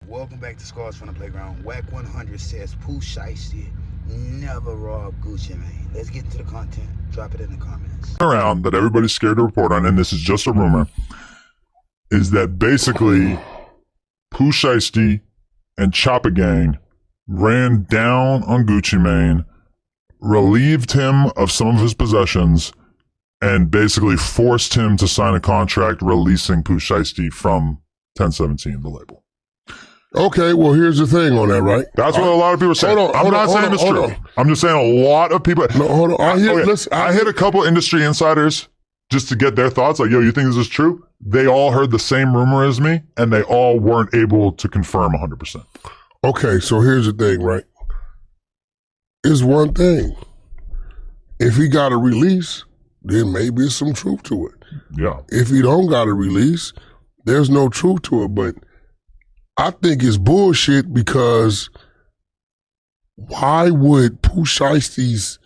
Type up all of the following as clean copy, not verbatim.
Welcome back to Scars from the Playground. Wack 100 says Pooh Shiesty never rob Gucci Mane. Let's get into the content. Drop it in the comments. Around that everybody's scared to report on, and this is just a rumor, is that basically Pooh Shiesty and Choppa Gang ran down on Gucci Mane, relieved him of some of his possessions, and basically forced him to sign a contract releasing Pooh Shiesty from 1017, the label. Okay, well, here's the thing on that, right? That's what a lot of people are saying. I'm not saying it's true. I'm just saying a lot of people. No, hold on. I hit a couple industry insiders just to get their thoughts. Like, yo, you think this is true? They all heard the same rumor as me, and they all weren't able to confirm 100%. Okay, so here's the thing, right? It's one thing. If he got a release, then maybe there's some truth to it. Yeah. If he don't got a release, there's no truth to it. But I think it's bullshit because why would Pooh Shiesty's,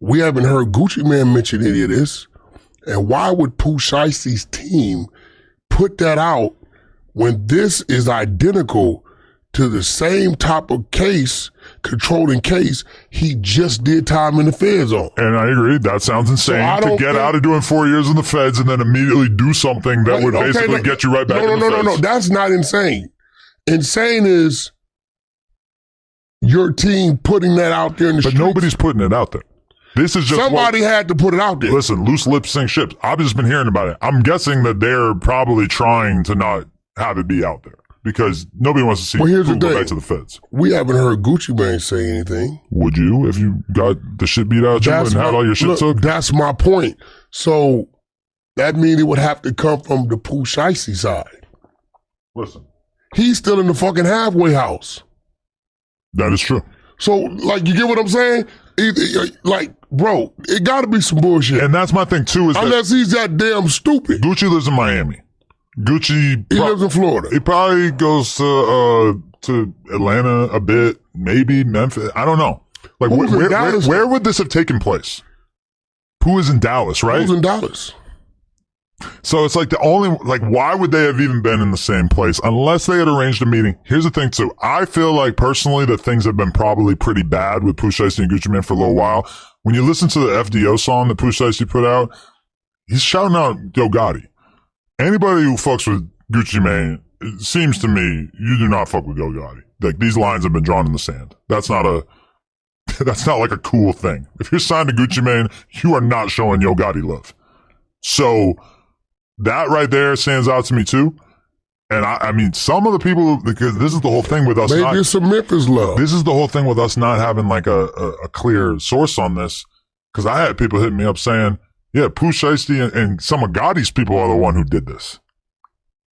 we haven't heard Gucci Mane mention any of this, and why would Pooh Shiesty's team put that out when this is identical to the same type of case, controlling case, he just did time in the feds on? And I agree. That sounds insane to get out of doing 4 years in the feds and then immediately do something that would basically get you right back in the feds. No. That's not insane. Insane is your team putting that out there in the streets. But nobody's putting it out there. This is just somebody had to put it out there. Listen, loose lips sink ships. I've just been hearing about it. I'm guessing that they're probably trying to not have it be out there because nobody wants to see Pooh go back to the feds. We haven't heard Gucci Mane say anything. Would you if you got the shit beat out of you and had all your shit took? That's my point. So that means it would have to come from the Pooh Shiesty side. Listen. He's still in the fucking halfway house. That is true. So, like, you get what I'm saying? Like, bro, it got to be some bullshit. And that's my thing, too. Is unless he's that damn stupid. Gucci lives in Miami. He lives in Florida. He probably goes to Atlanta a bit, maybe Memphis. I don't know. Like, where would this have taken place? Pooh is in Dallas, right? Pooh's in Dallas. So it's like why would they have even been in the same place unless they had arranged a meeting? Here's the thing too. I feel like personally that things have been probably pretty bad with Pooh Shiesty and Gucci Mane for a little while. When you listen to the FDO song that Pooh Shiesty put out, he's shouting out Yo Gotti. Anybody who fucks with Gucci Mane, it seems to me, you do not fuck with Yo Gotti. Like, these lines have been drawn in the sand. That's not like a cool thing. If you're signed to Gucci Mane, you are not showing Yo Gotti love. So that right there stands out to me too. And I mean, some of the people, because this is the whole thing with us. Maybe it's some Memphis love. This is the whole thing with us not having like a clear source on this. Cause I had people hitting me up saying, yeah, Pooh Shiesty and some of Gotti's people are the one who did this.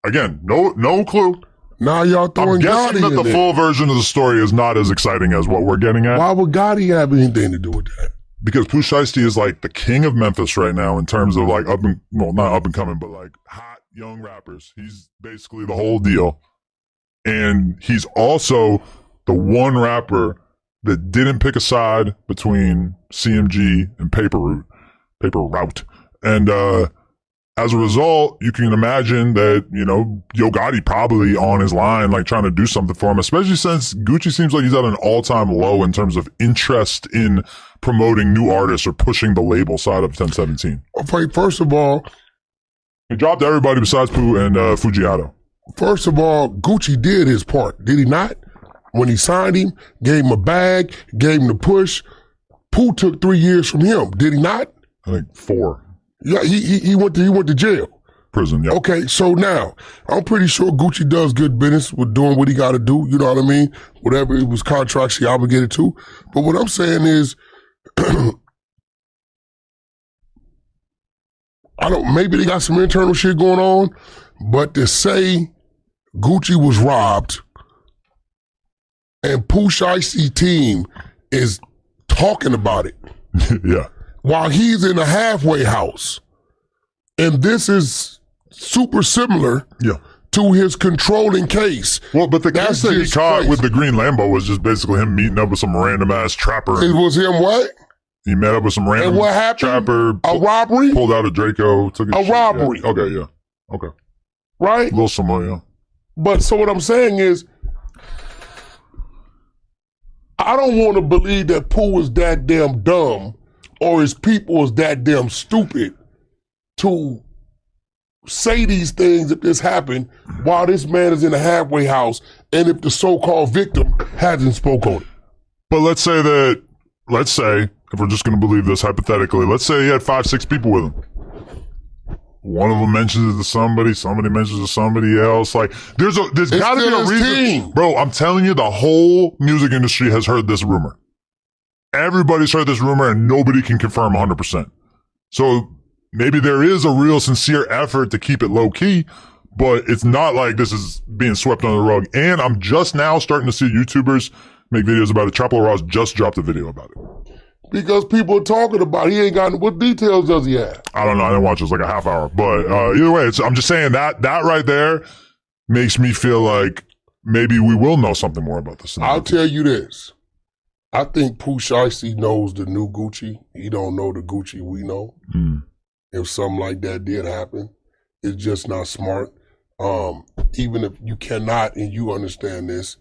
Again, no clue. Now y'all throwing Gotti in there. I'm guessing that the full version of the story is not as exciting as what we're getting at. Why would Gotti have anything to do with that? Because Pooh Shiesty is like the king of Memphis right not up and coming, but like hot young rappers. He's basically the whole deal. And he's also the one rapper that didn't pick a side between CMG and Paper Route. And as a result, you can imagine that, Yo Gotti probably on his line, like trying to do something for him, especially since Gucci seems like he's at an all-time low in terms of interest in promoting new artists or pushing the label side of 1017. Okay, first of all, he dropped everybody besides Pooh and Fujiato. First of all, Gucci did his part, did he not? When he signed him, gave him a bag, gave him the push. Pooh took 3 years from him, did he not? I think 4. Yeah, he went to jail. Prison, yeah. Okay, so now, I'm pretty sure Gucci does good business with doing what he got to do, you know what I mean? Whatever it was contracts he obligated to. But what I'm saying is, maybe they got some internal shit going on, but to say Gucci was robbed and Pooh Shiesty team is talking about it. Yeah. While he's in a halfway house. And this is super similar to his controlling case. Well, but the case that he caught with the green Lambo was just basically him meeting up with some random ass trapper. It was him what? He met up with some random trapper. A robbery? Pulled out a Draco. Took his robbery. Yeah. Okay, yeah. Okay. Right? A little similar, yeah. But so what I'm saying is, I don't want to believe that Pooh is that damn dumb or his people is that damn stupid to say these things if this happened while this man is in a halfway house and if the so-called victim hasn't spoke on it. But let's say, if we're just going to believe this hypothetically, let's say he had 5-6 people with him. One of them mentions it to somebody mentions it to somebody else. Like, there's got to be a reason. Team. Bro, I'm telling you, the whole music industry has heard this rumor. Everybody's heard this rumor and nobody can confirm 100%. So maybe there is a real sincere effort to keep it low key, but it's not like this is being swept under the rug. And I'm just now starting to see YouTubers make videos about it. Chapo Ross just dropped a video about it. Because people are talking about it. He ain't got, what details does he have? I don't know. I didn't watch it. It was like a half hour. But either way, I'm just saying that right there makes me feel like maybe we will know something more about this. I'll tell you this. I think Pooh Shiesty knows the new Gucci. He don't know the Gucci we know. If something like that did happen, it's just not smart. Even if you cannot, and you understand this,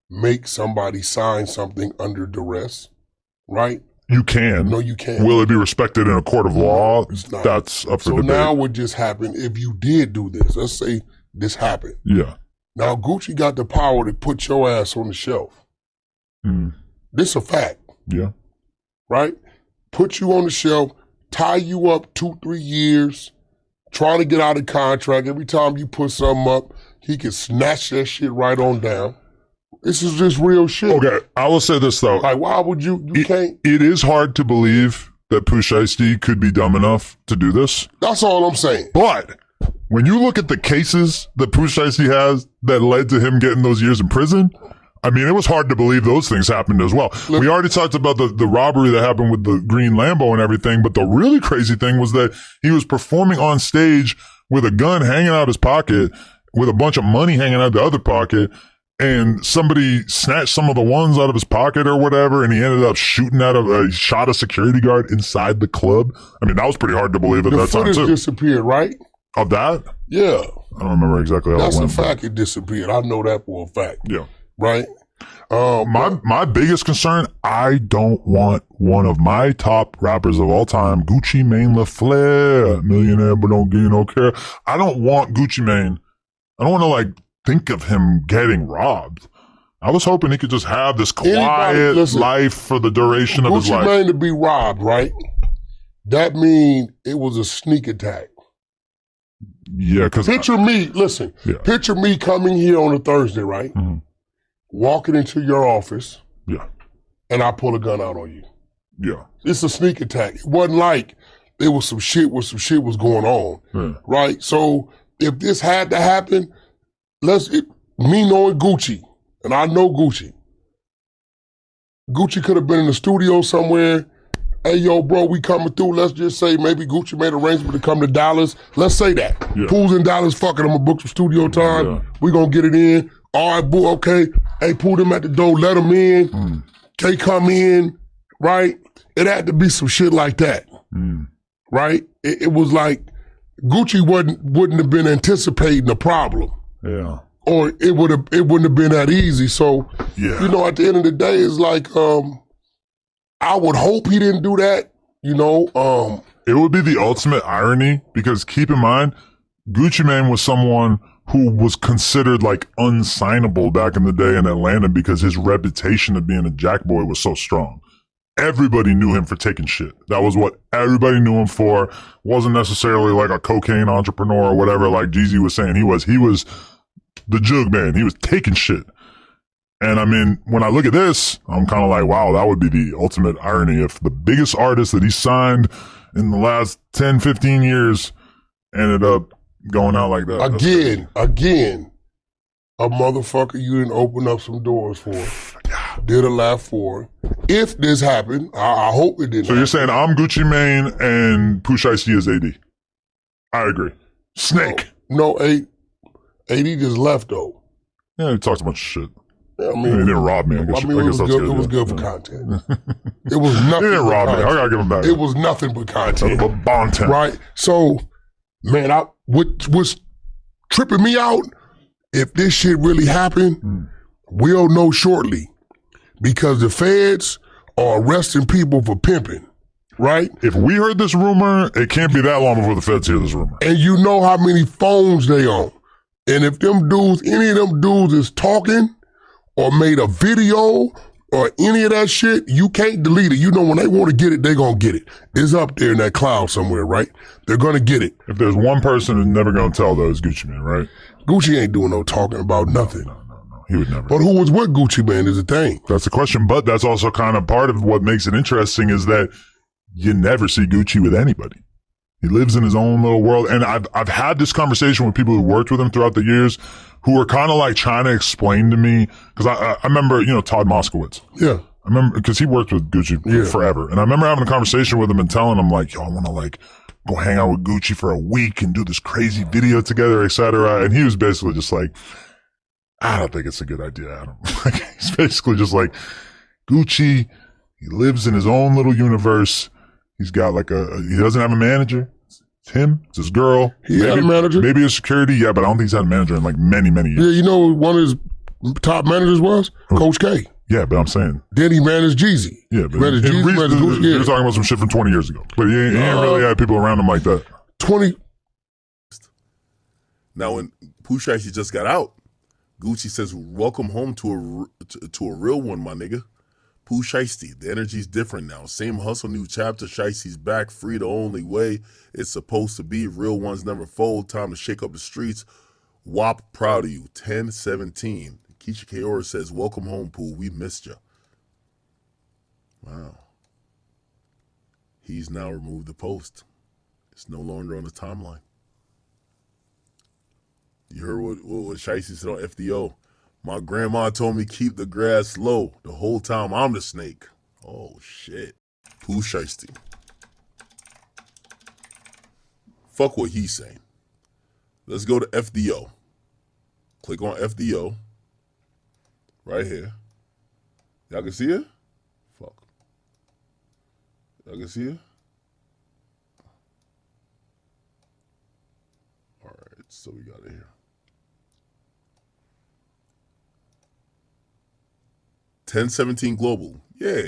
make somebody sign something under duress, right? You can. No, you can't. Will it be respected in a court of law? It's not. That's up for debate. So now what just happened, if you did do this, let's say this happened. Yeah. Now Gucci got the power to put your ass on the shelf. This a fact. Yeah. Right? Put you on the shelf, tie you up 2-3 years, trying to get out of contract. Every time you put something up, he can snatch that shit right on down. This is just real shit. Okay, I will say this though. Like, why would you can't? It is hard to believe that Pooh Shiesty could be dumb enough to do this. That's all I'm saying. But when you look at the cases that Pooh Shiesty has that led to him getting those years in prison, I mean, it was hard to believe those things happened as well. We already talked about the robbery that happened with the green Lambo and everything, but the really crazy thing was that he was performing on stage with a gun hanging out his pocket, with a bunch of money hanging out the other pocket, and somebody snatched some of the ones out of his pocket or whatever, and he ended up shooting at shot a security guard inside the club. I mean, that was pretty hard to believe at that time, too. The footage disappeared, right? Of that? Yeah. I don't remember exactly how That's it went. a fact, it disappeared. I know that for a fact. Yeah. Right? My biggest concern, I don't want one of my top rappers of all time, Gucci Mane LaFleur, millionaire but don't give you no care. I don't want Gucci Mane. I don't want to think of him getting robbed. I was hoping he could just have this quiet life for the duration of his life. Gucci Mane to be robbed, right? That means it was a sneak attack. Yeah, because picture me coming here on a Thursday, right? Mm-hmm. Walking into your office. Yeah. And I pull a gun out on you. Yeah. It's a sneak attack. It wasn't like there was some shit where some shit was going on. Yeah. Right? So if this had to happen, me knowing Gucci, and I know Gucci could have been in the studio somewhere. Hey, yo, bro, we coming through. Let's just say maybe Gucci made arrangement to come to Dallas. Let's say that. Yeah. Pooh's in Dallas, fuck it, I'm gonna book some studio time. Yeah. We gonna get it in. All right, boo, okay. Hey, Pooh them at the door, let them in. They come in, right? It had to be some shit like that, right? It was like Gucci wouldn't have been anticipating the problem. Yeah. Or it wouldn't have been that easy. So, yeah. At the end of the day, it's like, I would hope he didn't do that, It would be the ultimate irony because keep in mind, Gucci Mane was someone who was considered unsignable back in the day in Atlanta because his reputation of being a jackboy was so strong. Everybody knew him for taking shit. That was what everybody knew him for. Wasn't necessarily like a cocaine entrepreneur or whatever like Jeezy was saying. He was the jug man. He was taking shit. And I mean, when I look at this, I'm kind of like, wow, that would be the ultimate irony if the biggest artist that he signed in the last 10, 15 years ended up going out like that. Again, a motherfucker you didn't open up some doors for. Did a lot for. If this happened, I hope it didn't. So you're saying I'm Gucci Mane and Pooh Shiesty is AD. I agree. Snake. No, AD just left though. Yeah, he talks a bunch of shit. Yeah, I mean, he didn't rob me. I guess that's good. It was good for content. It was nothing. He didn't rob me. I gotta give him back. It was nothing but content. But content. Right? So, man, what's tripping me out if this shit really happened, we'll know shortly because the feds are arresting people for pimping, right? If we heard this rumor, it can't be that long before the feds hear this rumor. And you know how many phones they on. And if them dudes, any of them dudes is talking or made a video or any of that shit, you can't delete it. You know when they want to get it, they gonna get it. It's up there in that cloud somewhere, right? They're gonna get it. If there's one person who's never gonna tell, though, it's Gucci Mane, right? Gucci ain't doing no talking about nothing. No. He would never. But who was with Gucci Mane is the thing. That's the question. But that's also kind of part of what makes it interesting is that you never see Gucci with anybody. He lives in his own little world. And I've had this conversation with people who worked with him throughout the years who were kind of like trying to explain to me, because I remember, Todd Moskowitz. Yeah. I remember, because he worked with Gucci forever. And I remember having a conversation with him and telling him like, yo, I want to go hang out with Gucci for a week and do this crazy video together, etc. And he was basically just like, I don't think it's a good idea, Adam. He's basically just like, Gucci, he lives in his own little universe. He's got he doesn't have a manager. It's him. It's his girl. He had a manager. Maybe a security. Yeah, but I don't think he's had a manager in many, many years. Yeah, you know one of his top managers was? Coach K. Yeah, but I'm saying. Then he managed Jeezy. Yeah, but managed Jeezy, managed Gucci. You're talking about some shit from 20 years ago. But he ain't really had people around him like that. 20. Now, when Pooh Shiesty just got out, Gucci says, welcome home to a real one, my nigga. Pooh Shiesty, the energy's different now. Same hustle, new chapter. Shiesty's back, free the only way it's supposed to be. Real ones never fold. Time to shake up the streets. WAP, proud of you. 10-17. Keisha Kaora says, welcome home, Pooh. We missed you. Wow. He's now removed the post. It's no longer on the timeline. You heard what Shiesty said on FDO. My grandma told me keep the grass low. The whole time I'm the snake. Oh, shit. Pooh Shiesty. Fuck what he's saying. Let's go to FDO. Click on FDO. Right here. Y'all can see it? Fuck. Y'all can see it? All right, so we got it here. 1017 Global. Yeah.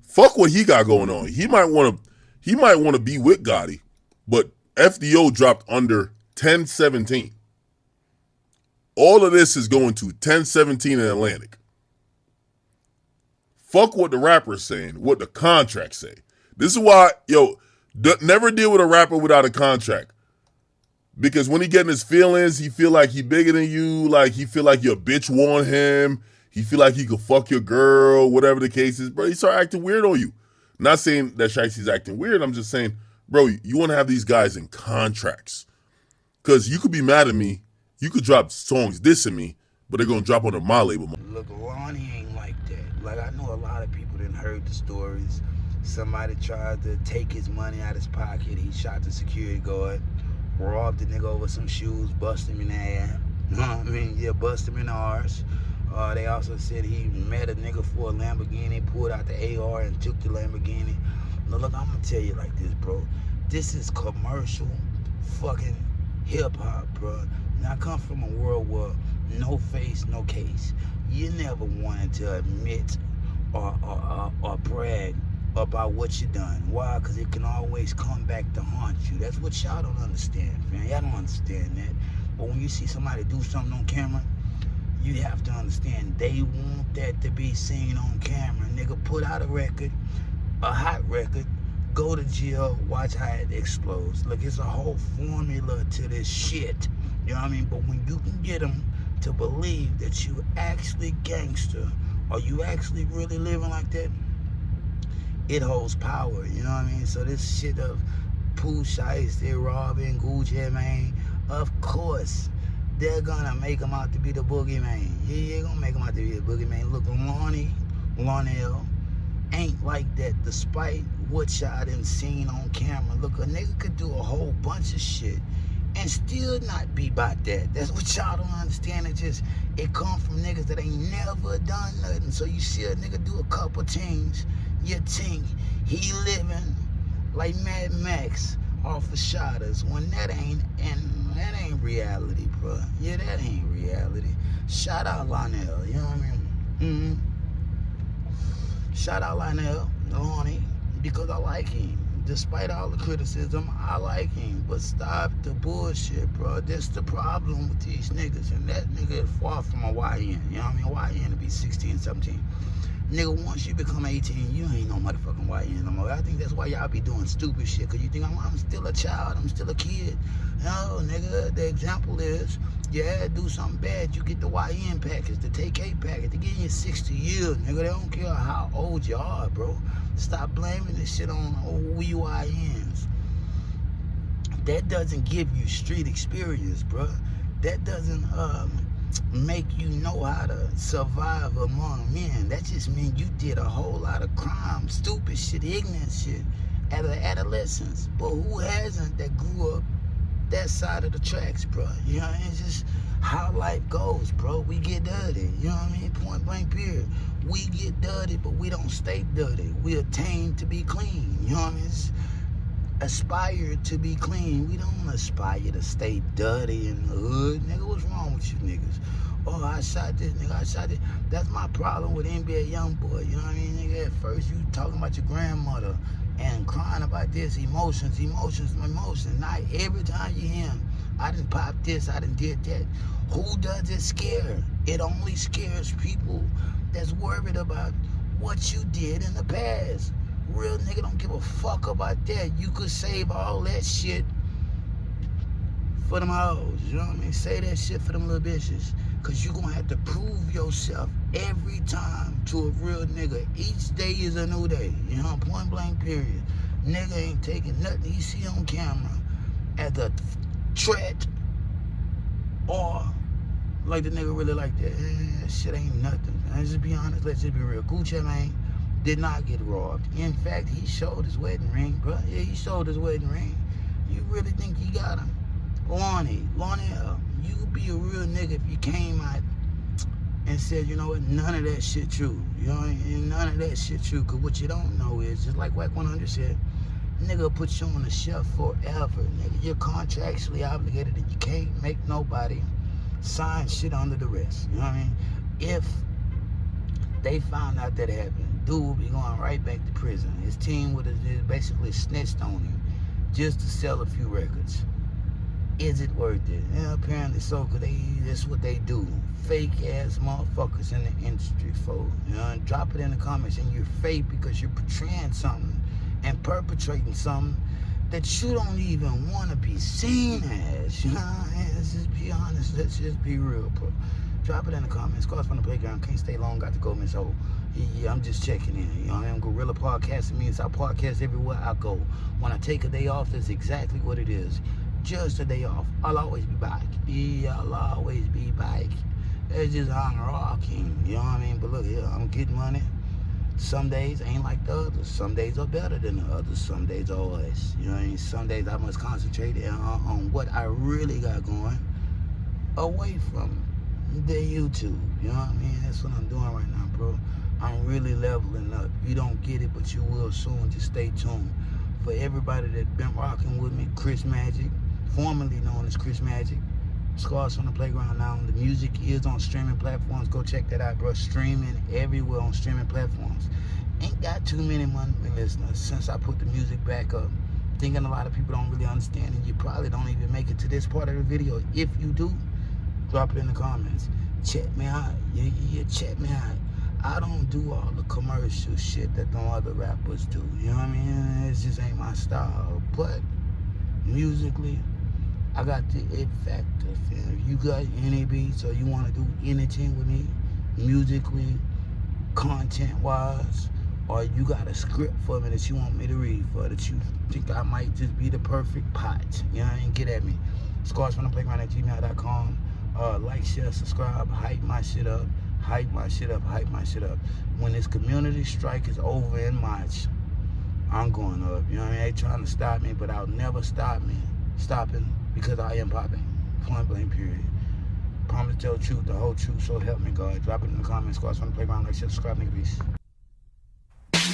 Fuck what he got going on. He might want to be with Gotti, but FDO dropped under 1017. All of this is going to 1017 in Atlantic. Fuck what the rapper's saying, what the contracts say. This is why, never deal with a rapper without a contract. Because when he getting his feelings, he feel like he bigger than you, like he feel like your bitch want him. He feel like he could fuck your girl, whatever the case is, bro. He start acting weird on you. Not saying that Shiesty's acting weird. I'm just saying, bro, you want to have these guys in contracts. Because you could be mad at me. You could drop songs dissing me, but they're going to drop under my label. Look, Lonnie ain't like that. Like, I know a lot of people didn't heard the stories. Somebody tried to take his money out of his pocket. He shot the security guard, robbed the nigga over some shoes, bust him in the ass. You know what I mean? Yeah, bust him in the arse. They also said he met a nigga for a Lamborghini, pulled out the AR and took the Lamborghini. Now look, I'm gonna tell you like this, bro. This is commercial fucking hip-hop, bro. Now I come from a world where no face, no case. You never wanted to admit or brag about what you done. Why? Because it can always come back to haunt you. That's what y'all don't understand, man. Y'all don't understand that. But when you see somebody do something on camera, you have to understand they want that to be seen on camera. Nigga, put out a record, a hot record, go to jail, watch how it explodes. Look, it's a whole formula to this shit. You know what I mean? But when you can get them to believe that you actually gangster, or you actually really living like that, it holds power. You know what I mean? So this shit of Pooh Shiesty, robbing Gucci Mane, of course, they're gonna make him out to be the boogeyman. Yeah, they're gonna make him out to be the boogeyman. Look, Lontrell Aint like that, despite what y'all done seen on camera. Look, a nigga could do a whole bunch of shit and still not be about that. That's what y'all don't understand. It come from niggas that ain't never done nothing. So you see a nigga do a couple things, you think he living like Mad Max off of Shotters, when that ain't, and that ain't reality, bro. Yeah, that ain't reality. Shout out Lontrell, you know what I mean? Shout out Lontrell, Lonnie, because I like him. Despite all the criticism, I like him. But stop the bullshit, bro. That's the problem with these niggas. And that nigga is far from a YN. You know what I mean? YN to be 16, 17. Nigga, once you become 18, you ain't no motherfucking YN no more. I think that's why y'all be doing stupid shit, because you think I'm still a child, I'm still a kid. No, nigga, the example is, yeah, do something bad, you get the YN package, the TK package. They give you 60 years, nigga. They don't care how old you are, bro. Stop blaming this shit on old YNs. That doesn't give you street experience, bro. That doesn't make you know how to survive among men. That just means you did a whole lot of crime, stupid shit, ignorant shit at adolescence. But who hasn't that grew up that side of the tracks, bro? You know what I mean? It's just how life goes, bro. We get dirty, you know what I mean? Point blank period. We get dirty, but we don't stay dirty. We attain to be clean, you know what I mean? It's aspire to be clean. We don't aspire to stay dirty in the hood. Nigga, what's wrong with you niggas? Oh, I shot this nigga, I shot this. That's my problem with NBA Youngboy. You know what I mean, nigga? At first you talking about your grandmother and crying about this, emotions. Not every time you hear him, I done popped this, I done did that. Who does it scare? It only scares people that's worried about what you did in the past. Real nigga don't give a fuck about that. You could save all that shit for them hoes. You know what I mean? Say that shit for them little bitches. Cause you gonna have to prove yourself every time to a real nigga. Each day is a new day. You know, point blank period. Nigga ain't taking nothing he see on camera as a threat or like the nigga really like that. That shit ain't nothing. Let's just be honest. Let's just be real. Gucci Mane did not get robbed. In fact, he showed his wedding ring, bro. Yeah, he showed his wedding ring. You really think he got him? Lonnie, you could be a real nigga if you came out and said, you know what, none of that shit true. You know, and none of that shit true. Cause what you don't know is, just like Wack 100 said, nigga put you on the shelf forever. Nigga, you're contractually obligated and you can't make nobody sign shit under the rest. You know what I mean? If they found out that happened, dude would be going right back to prison. His team would have basically snitched on him just to sell a few records. Is it worth it? Yeah, apparently so, because that's what they do. Fake ass motherfuckers in the industry, folks. You know, and drop it in the comments. And you're fake because you're portraying something and perpetrating something that you don't even want to be seen as. You know, let's just be honest. Let's just be real, bro. Drop it in the comments. Cars from the playground. Can't stay long. Got to go, Miss Ho. Yeah, I'm just checking in. You know, I'm Gorilla Podcasting means I podcast everywhere I go. When I take a day off, that's exactly what it is. Just a day off. I'll always be back. Yeah, I'll always be back. That's just how I'm rocking. You know what I mean? But look here, I'm getting money. Some days ain't like the others. Some days are better than the others. Some days are worse. You know what I mean? Some days I must concentrate on what I really got going away from the YouTube. You know what I mean? That's what I'm doing right now, bro. I'm really leveling up. You don't get it, but you will soon. Just stay tuned. For everybody that's been rocking with me, Chris Magic, formerly known as Chris Magic. Scars on the Playground now. The music is on streaming platforms. Go check that out, bro. Streaming everywhere on streaming platforms. Ain't got too many monthly listeners since I put the music back up. Thinking a lot of people don't really understand, and you probably don't even make it to this part of the video. If you do, drop it in the comments. Check me out. Yeah, check me out. I don't do all the commercial shit that them other rappers do. You know what I mean? It just ain't my style. But musically, I got the it factor. If you got any beats or you want to do anything with me, musically, content-wise, or you got a script for me that you want me to read for, that you think I might just be the perfect pot, you know what I mean? Get at me. scarsfromtheplayground@gmail.com. Like, share, subscribe, hype my shit up. Hype my shit up. When this community strike is over in March, I'm going up. You know what I mean? They trying to stop me, but I'll never stopping because I am popping. Point blank period. Promise to tell the truth, the whole truth, so help me God. Drop it in the comments. Scars from the Playground. Like, share, subscribe, nigga, peace.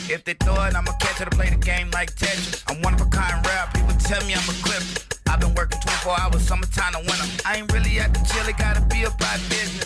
If they thought I'ma catch her to play the game like Tetris, I'm one of a kind rap. People tell me I'm a clip. I've been working 24 hours, summertime to winter. I ain't really at the chill, it gotta be about business.